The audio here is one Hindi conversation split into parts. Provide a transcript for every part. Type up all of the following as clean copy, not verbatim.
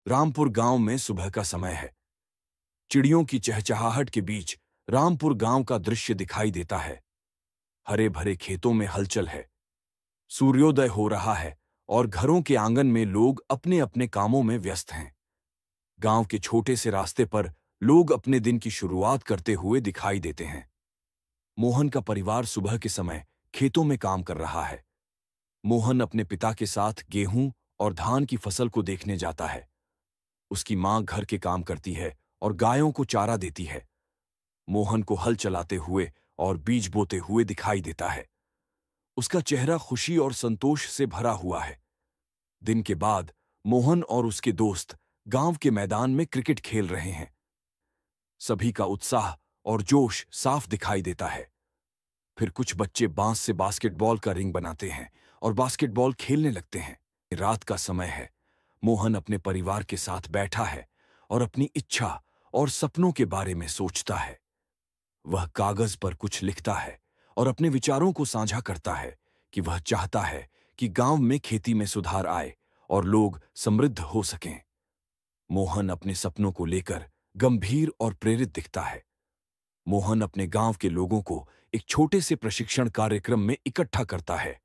रामपुर गांव में सुबह का समय है। चिड़ियों की चहचहाहट के बीच रामपुर गांव का दृश्य दिखाई देता है। हरे भरे खेतों में हलचल है। सूर्योदय हो रहा है और घरों के आंगन में लोग अपने अपने कामों में व्यस्त हैं। गांव के छोटे से रास्ते पर लोग अपने दिन की शुरुआत करते हुए दिखाई देते हैं। मोहन का परिवार सुबह के समय खेतों में काम कर रहा है। मोहन अपने पिता के साथ गेहूं और धान की फसल को देखने जाता है। उसकी मां घर के काम करती है और गायों को चारा देती है। मोहन को हल चलाते हुए और बीज बोते हुए दिखाई देता है। उसका चेहरा खुशी और संतोष से भरा हुआ है। दिन के बाद मोहन और उसके दोस्त गांव के मैदान में क्रिकेट खेल रहे हैं। सभी का उत्साह और जोश साफ दिखाई देता है। फिर कुछ बच्चे बांस से बास्केटबॉल का रिंग बनाते हैं और बास्केटबॉल खेलने लगते हैं। रात का समय है। मोहन अपने परिवार के साथ बैठा है और अपनी इच्छा और सपनों के बारे में सोचता है। वह कागज पर कुछ लिखता है और अपने विचारों को साझा करता है कि वह चाहता है कि गांव में खेती में सुधार आए और लोग समृद्ध हो सकें। मोहन अपने सपनों को लेकर गंभीर और प्रेरित दिखता है। मोहन अपने गांव के लोगों को एक छोटे से प्रशिक्षण कार्यक्रम में इकट्ठा करता है।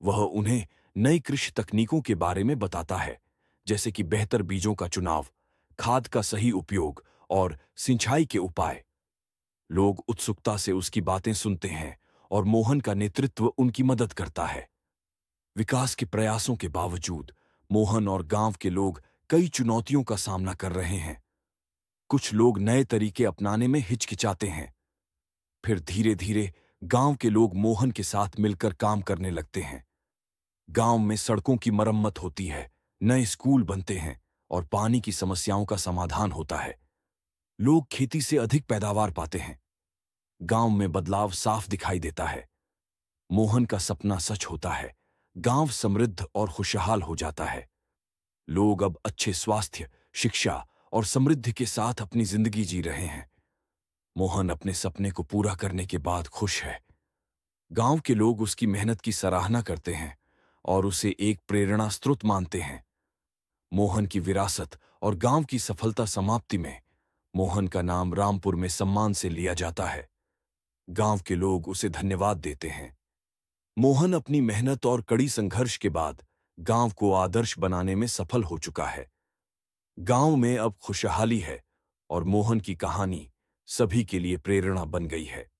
वह उन्हें नई कृषि तकनीकों के बारे में बताता है, जैसे कि बेहतर बीजों का चुनाव, खाद का सही उपयोग और सिंचाई के उपाय। लोग उत्सुकता से उसकी बातें सुनते हैं और मोहन का नेतृत्व उनकी मदद करता है। विकास के प्रयासों के बावजूद मोहन और गांव के लोग कई चुनौतियों का सामना कर रहे हैं। कुछ लोग नए तरीके अपनाने में हिचकिचाते हैं। फिर धीरे धीरे गांव के लोग मोहन के साथ मिलकर काम करने लगते हैं। गांव में सड़कों की मरम्मत होती है, नए स्कूल बनते हैं और पानी की समस्याओं का समाधान होता है। लोग खेती से अधिक पैदावार पाते हैं। गांव में बदलाव साफ दिखाई देता है। मोहन का सपना सच होता है। गांव समृद्ध और खुशहाल हो जाता है। लोग अब अच्छे स्वास्थ्य, शिक्षा और समृद्धि के साथ अपनी जिंदगी जी रहे हैं। मोहन अपने सपने को पूरा करने के बाद खुश है। गांव के लोग उसकी मेहनत की सराहना करते हैं और उसे एक प्रेरणा स्रोत मानते हैं। मोहन की विरासत और गांव की सफलता समाप्ति में मोहन का नाम रामपुर में सम्मान से लिया जाता है। गांव के लोग उसे धन्यवाद देते हैं। मोहन अपनी मेहनत और कड़ी संघर्ष के बाद गांव को आदर्श बनाने में सफल हो चुका है। गांव में अब खुशहाली है और मोहन की कहानी सभी के लिए प्रेरणा बन गई है।